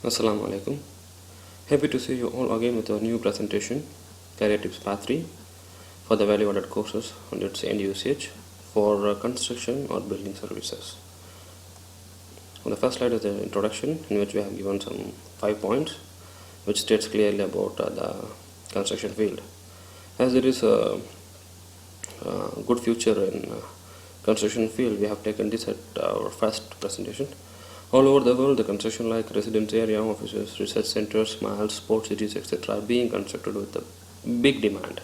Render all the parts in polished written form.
Assalamu alaikum. Happy to see you all again with our new presentation, Career Tips Part 3 for the value added courses and its end usage for construction or building services. On the first slide is the introduction, in which we have given some 5 points which states clearly about the construction field. As there is a good future in construction field, we have taken this at our first presentation. All over the world, the construction like residence area, offices, research centers, malls, sports cities, etc. are being constructed with a big demand.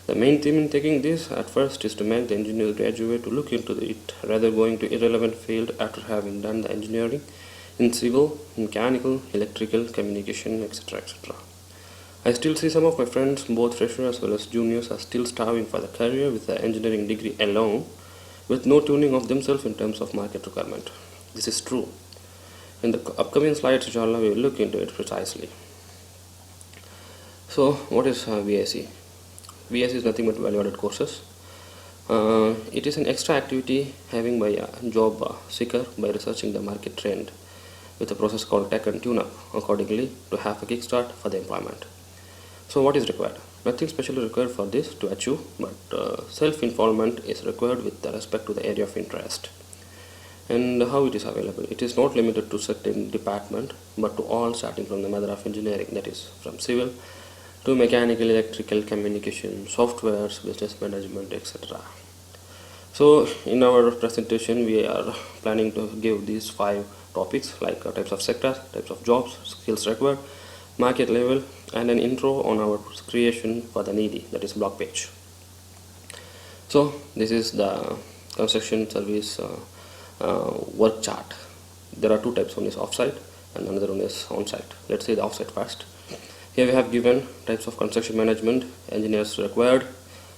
The main theme in taking this at first is to make the engineers graduate to look into it rather going to irrelevant field after having done the engineering in civil, mechanical, electrical, communication, etc. etc. I still see some of my friends, both freshers as well as juniors, are still starving for the career with the engineering degree alone, with no tuning of themselves in terms of market requirement. This is true. In the upcoming slides, inshallah, we will look into it precisely. So, what is VAC? VAC is nothing but value-added courses. It is an extra activity having by a job seeker by researching the market trend with a process called tech and tune up accordingly to have a kickstart for the employment. So, what is required? Nothing specially required for this to achieve, but self-involvement is required with respect to the area of interest. And how it is available? It is not limited to certain department, but to all, starting from the mother of engineering, that is from civil to mechanical, electrical, communication, softwares, business management, etc. So in our presentation, we are planning to give these 5 topics like types of sectors, types of jobs, skills required, market level, and an intro on our creation for the needy, that is blog page. So this is the construction service work chart. There are 2 types, one is offsite and another one is on-site. Let's say the offsite first. Here we have given types of construction management, engineers required,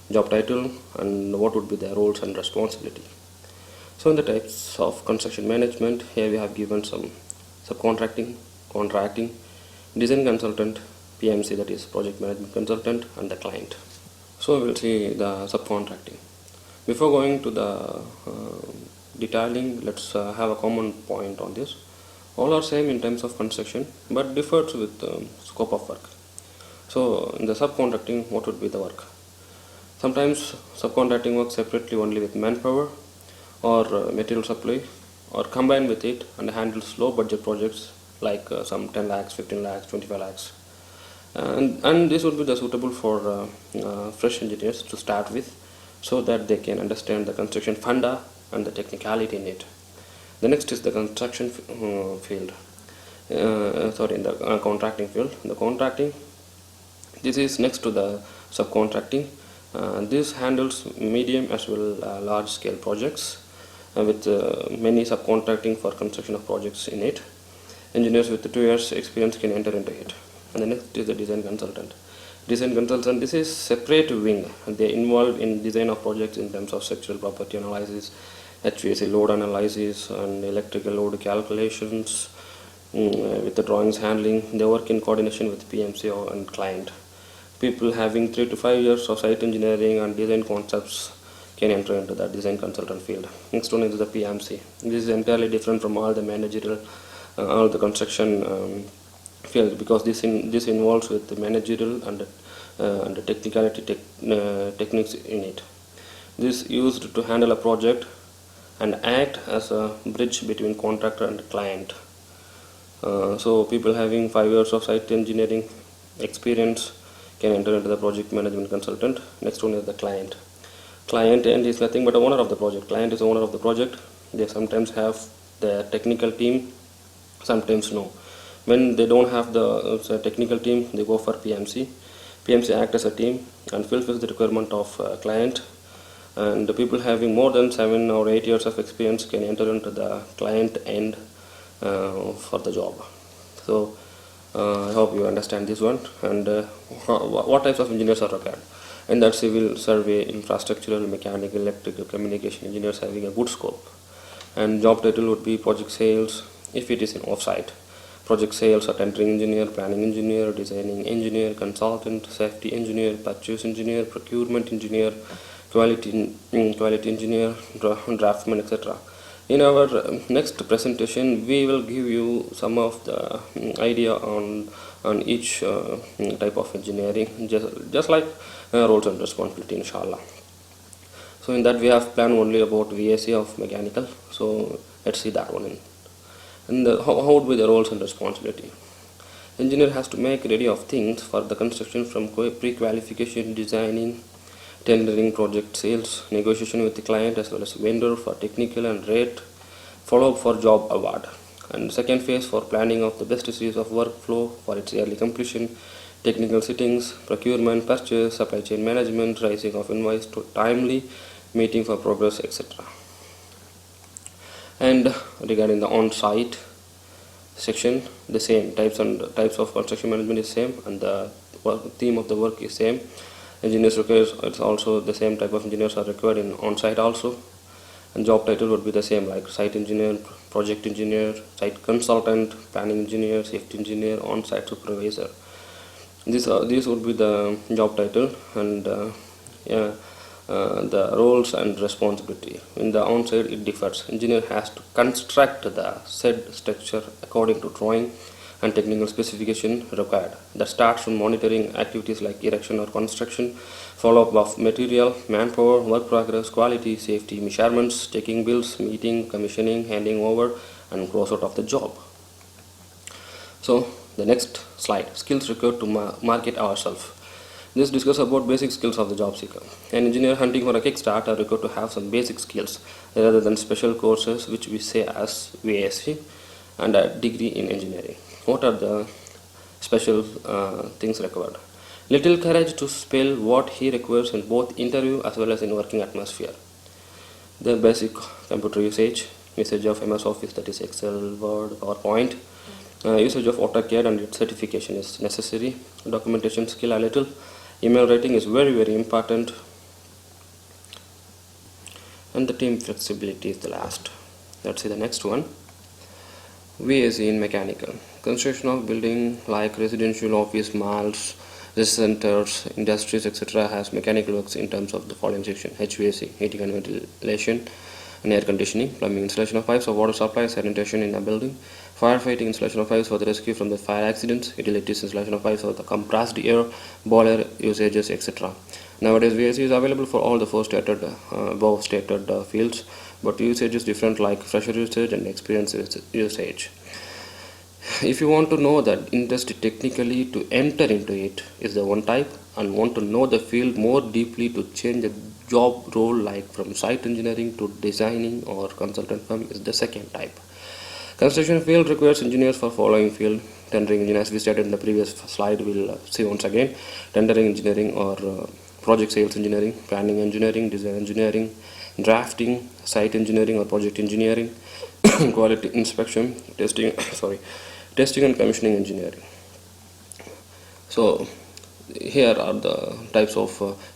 job title, and what would be their roles and responsibility. So in the types of construction management, here we have given some subcontracting, contracting, design consultant, PMC, that is project management consultant, and the client. So we will see the subcontracting. Before going to the detailing, let's have a common point on this. All are same in terms of construction, but differs with scope of work. So in the subcontracting, what would be the work? Sometimes subcontracting works separately only with manpower or material supply, or combine with it and handles low budget projects like some 10 lakhs, 15 lakhs, 25 lakhs. And this would be the suitable for fresh engineers to start with, so that they can understand the construction funda and the technicality in it. The next is the construction field. In the contracting field. The contracting, this is next to the subcontracting. This handles medium as well large scale projects with many subcontracting for construction of projects in it. Engineers with 2 years experience can enter into it. And the next is the design consultant. Design consultant, this is separate wing. They involve in design of projects in terms of structural property analysis, HVAC load analysis, and electrical load calculations, with the drawings handling. They work in coordination with PMC and client. People having 3 to 5 years of site engineering and design concepts can enter into the design consultant field. Next one is the PMC. This is entirely different from all the managerial, all the construction field, because this involves with the managerial and the technicality techniques in it. This used to handle a project and act as a bridge between contractor and client. So people having 5 years of site engineering experience can enter into the project management consultant. Next one is the client. Client end is nothing but a owner of the project. Client is the owner of the project. They sometimes have the technical team, sometimes no. When they don't have the technical team, they go for PMC. PMC act as a team and fulfills the requirement of client. And the people having more than 7 or 8 years of experience can enter into the client end for the job. So I hope you understand this one. And what types of engineers are required? And that civil, survey, infrastructural, mechanical, electrical, communication engineers having a good scope. And job title would be project sales if it is in offsite. Project sales are tendering engineer, planning engineer, designing engineer, consultant, safety engineer, purchase engineer, procurement engineer, quality engineer, draftsman, etc. In our next presentation, we will give you some of the idea on each type of engineering, just like roles and responsibility, inshallah. So in that we have planned only about VAC of mechanical. So let's see that one. And how would be the roles and responsibility? Engineer has to make ready of things for the construction from pre-qualification, designing, tendering, project sales, negotiation with the client as well as vendor for technical and rate, follow up for job award. And second phase for planning of the best series of workflow for its yearly completion, technical settings, procurement, purchase, supply chain management, raising of invoice to timely, meeting for progress, etc. And regarding the on-site section, the same types of construction management is same, and the theme of the work is same. Engineers requires, it's also the same type of engineers are required in on-site also, and job title would be the same, like site engineer, project engineer, site consultant, planning engineer, safety engineer, on-site supervisor. These would be the job title, and the roles and responsibility. In the on-site it differs. Engineer has to construct the said structure according to drawing and technical specification required. That starts from monitoring activities like erection or construction, follow-up of material, manpower, work progress, quality, safety, measurements, checking bills, meeting, commissioning, handing over, and close out of the job. So the next slide, skills required to market ourselves. This discuss about basic skills of the job seeker. An engineer hunting for a kickstart are required to have some basic skills rather than special courses, which we say as VASC, and a degree in engineering. What are the special things required? Little courage to spell what he requires in both interview as well as in working atmosphere. The basic computer usage of MS Office, that is Excel, Word, PowerPoint. Usage of AutoCAD and its certification is necessary. Documentation skill a little. Email writing is very important. And the team flexibility is the last. Let's see the next one. VAC in mechanical. Construction of building like residential, office, malls, centers, industries, etc. has mechanical works in terms of the following section: HVAC, heating and ventilation, and air conditioning; plumbing, installation of pipes of water supply, sanitation in a building; firefighting, installation of pipes for the rescue from the fire accidents; utilities, installation of pipes for the compressed air, boiler usages, etc. Nowadays, VAC is available for all the four stated above stated fields, but usage is different, like fresher usage and experience usage. If you want to know the industry technically, to enter into it is the one type, and want to know the field more deeply to change the job role, like from site engineering to designing or consultant firm, is the second type. Construction field requires engineers for following field: tendering engineer, as we stated in the previous slide, we'll see once again: tendering engineering or project sales engineering, planning engineering, design engineering, drafting, site engineering or project engineering, quality inspection, testing and commissioning engineering. So here are the types of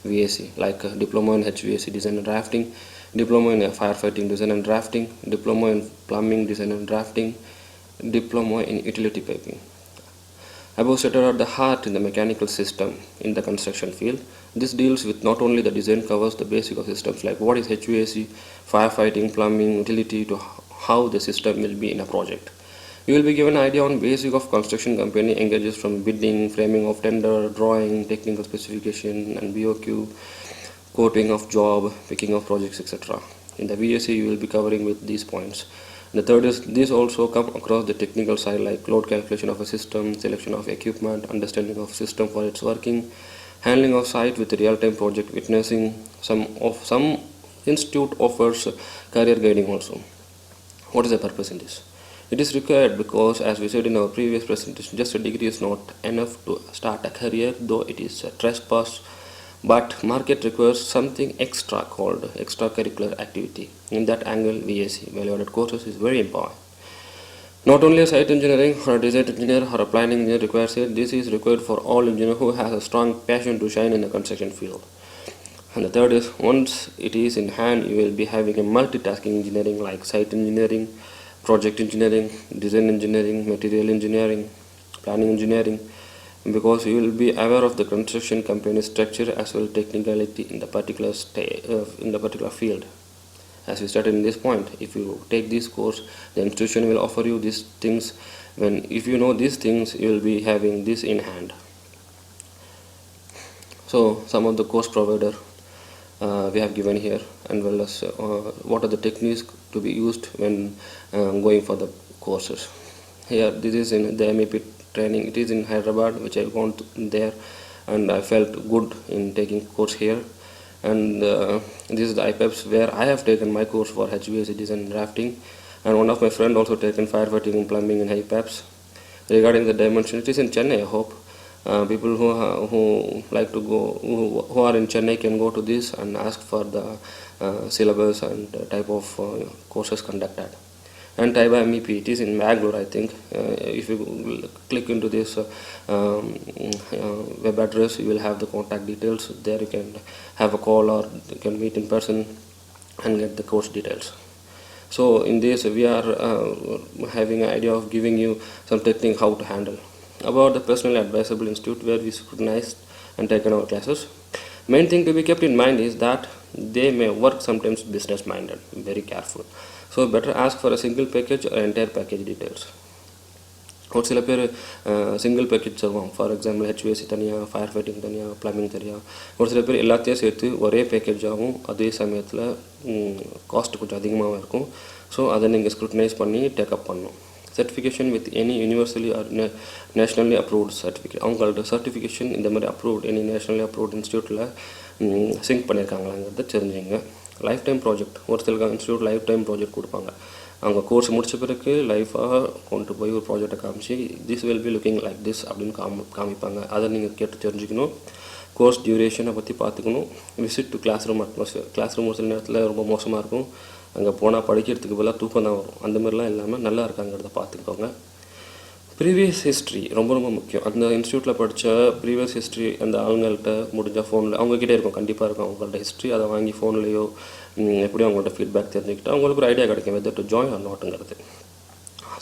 VAC, like diploma in HVAC design and drafting, diploma in firefighting design and drafting, diploma in plumbing design and drafting, diploma in utility piping. Above stated are the heart in the mechanical system in the construction field. This deals with not only the design, covers the basic of systems like what is HVAC, firefighting, plumbing, utility, to how the system will be in a project. You will be given an idea on basic of construction company engages from bidding, framing of tender, drawing, technical specification and BOQ, quoting of job, picking of projects, etc. In the VAC you will be covering with these points. The third is this also come across the technical side, like load calculation of a system, selection of equipment, understanding of system for its working, handling of site with real-time project witnessing. Some institute offers career guiding also. What is the purpose in this? It is required because, as we said in our previous presentation, just a degree is not enough to start a career, though it is a trespass. But market requires something extra called extracurricular activity. In that angle, VAC, value-added courses, is very important. Not only a site engineering or a design engineer or a planning engineer requires it, this is required for all engineers who has a strong passion to shine in the construction field. And the third is, once it is in hand, you will be having a multitasking engineering like site engineering, project engineering, design engineering, material engineering, planning engineering, because you will be aware of the construction company structure as well as technicality in the particular field. as we started in this point, if you take this course, the institution will offer you these things. When if you know these things, you will be having this in hand. So some of the course provider we have given here, and well as what are the techniques to be used when going for the courses. Here, this is in the MEP training. It is in Hyderabad, which I gone there, and I felt good in taking course here. And this is the IPEPS where I have taken my course for HVAC design and drafting, and one of my friend also taken firefighting and plumbing in IPEPS. Regarding the dimension, it is in Chennai, I hope. People who like to go, who are in Chennai can go to this and ask for the syllabus and type of courses conducted. And Taiba MEP, it is in Bangalore, I think. If you click into this web address, you will have the contact details. There you can have a call, or you can meet in person and get the course details. So in this, we are having an idea of giving you some technique how to handle. About the personally advisable institute where we scrutinized and taken our classes, main thing to be kept in mind is that they may work sometimes business minded. Very careful. So better ask for a single package or entire package details. ஒரு சில பேர் single package தருவாங்க. For example HVSC தனியாக, fire fighting தனியாக, plumbing தனியாக. ஒரு சில பேர் எல்லாத்தையும் சேர்த்து ஒரே பேக்கேஜாகவும் அதே சமயத்தில் காஸ்ட் கொஞ்சம் அதிகமாகவும் இருக்கும். ஸோ அதை நீங்கள் ஸ்க்ரூட்டனைஸ் பண்ணி டேக்கப் பண்ணணும். Certification with any universally or nationally approved certificate, அவங்களோட சர்டிஃபிகேஷன் இந்த மாதிரி அப்ரூவ்ட் எனி நேஷ்னலி அப்ரூவ்ட் இன்ஸ்டியூட்டில் சிங்க் பண்ணியிருக்காங்களாங்கிறத தெரிஞ்சுங்க. லைஃப் டைம் ப்ராஜெக்ட், ஒரு சில இன்ஸ்டியூட் லைஃப் டைம் ப்ராஜெக்ட் கொடுப்பாங்க. அவங்க கோர்ஸ் முடித்த பிறகு லைஃபாக கொண்டு போய் ஒரு ப்ராஜெக்டை காமிச்சு this will be looking like this அப்படின்னு காமிப்பாங்க. அதை நீங்கள் கேட்டு தெரிஞ்சுக்கணும். கோர்ஸ் டியூரேஷனை பற்றி பார்த்துக்கணும். Visit to classroom atmosphere, classroom ஒரு சில நேரத்தில் ரொம்ப மோசமாக இருக்கும். அங்கே போனால் படிக்கிறதுக்கு பதிலாக தூக்கம் தான் வரும். அந்த மாதிரிலாம் இல்லாமல் நல்லா இருக்காங்கிறத பார்த்துக்கோங்க. ப்ரீவியஸ் ஹிஸ்ட்ரி ரொம்ப ரொம்ப முக்கியம். அந்த இன்ஸ்டியூட்டில் படித்த ப்ரீவியஸ் ஹிஸ்ட்ரி அந்த ஆளுங்கள்கிட்ட முடிஞ்சால் ஃபோனில் அவங்கக்கிட்டே இருக்கும், கண்டிப்பாக இருக்கும் அவங்கள்ட்ட ஹிஸ்ட்ரி. அதை வாங்கி ஃபோன்லேயோ எப்படியும் அவங்கள்ட்ட ஃபீட்பேக் தெரிஞ்சுக்கிட்டு அவங்களுக்கு ஒரு ஐடியா கிடைக்கும் வெதர் டு ஜாயின் ஆர் நாட்டுங்கிறது.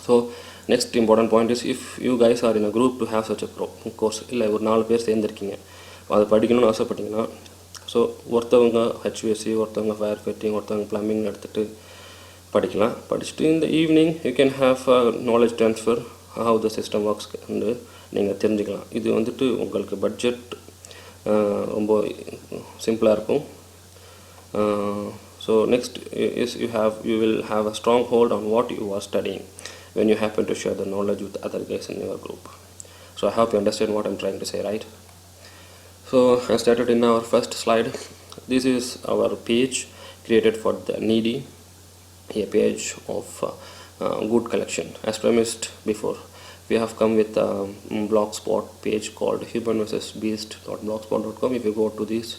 So next important point is, if you guys are in a group to have such a course, இல்லை ஒரு 4 பேர் சேர்ந்துருக்கீங்க, அதை படிக்கணும்னு ஆசைப்பட்டீங்கன்னா, ஸோ ஒருத்தவங்க ஹெச்விஎஸ்சி, ஒருத்தவங்க ஃபயர் ஃபைட்டிங், ஒருத்தவங்க ப்ளம்பிங் எடுத்துகிட்டு படிக்கலாம். படிச்சுட்டு இந்த evening you can have a knowledge transfer, how the system works நீங்கள் தெரிஞ்சுக்கலாம். இது வந்துட்டு உங்களுக்கு பட்ஜெட் ரொம்ப சிம்பிளாக இருக்கும். So next is you will have a strong hold on what you are studying when you happen to share the knowledge with other guys in your group. So I hope you understand what I'm trying to say, right? So I started in our first slide. This is our page created for the needy, a page of good collection. As promised before, we have come with a blogspot page called humanversusbeast.blogspot.com. If you go to this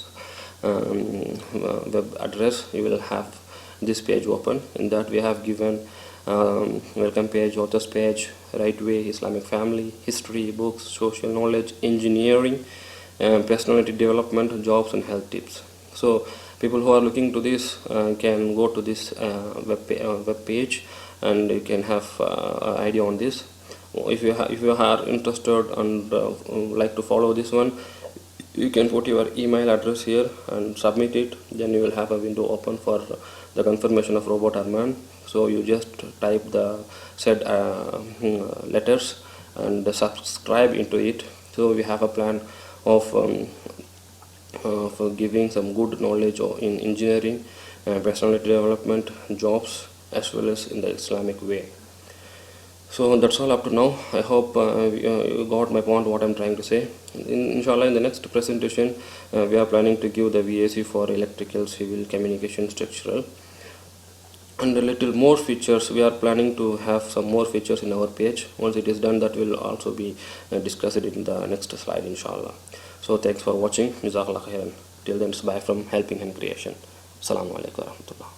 web address, you will have this page open. In that we have given welcome page, authors page, right way, Islamic family, history, books, social knowledge, engineering, personality development, jobs and health tips. So people who are looking to this can go to this web page and you can have an idea on this. If you are interested and like to follow this one, you can put your email address here and submit it. Then you will have a window open for the confirmation of robot or man. So you just type the said letters and subscribe into it. So we have a plan of giving some good knowledge in engineering, personality development, jobs, as well as in the Islamic way. So that's all up to now. I hope you got my point what I'm trying to say. Inshallah, in the next presentation we are planning to give the VAC for electrical, civil, communication, structural, and a little more features. We are planning to have some more features in our page. Once it is done, that will also be discussed in the next slide, inshallah. So thanks for watching. Jazakallah khairan. Till then, it's bye from Helping Hand Creation. Assalamu alaikum warahmatullah.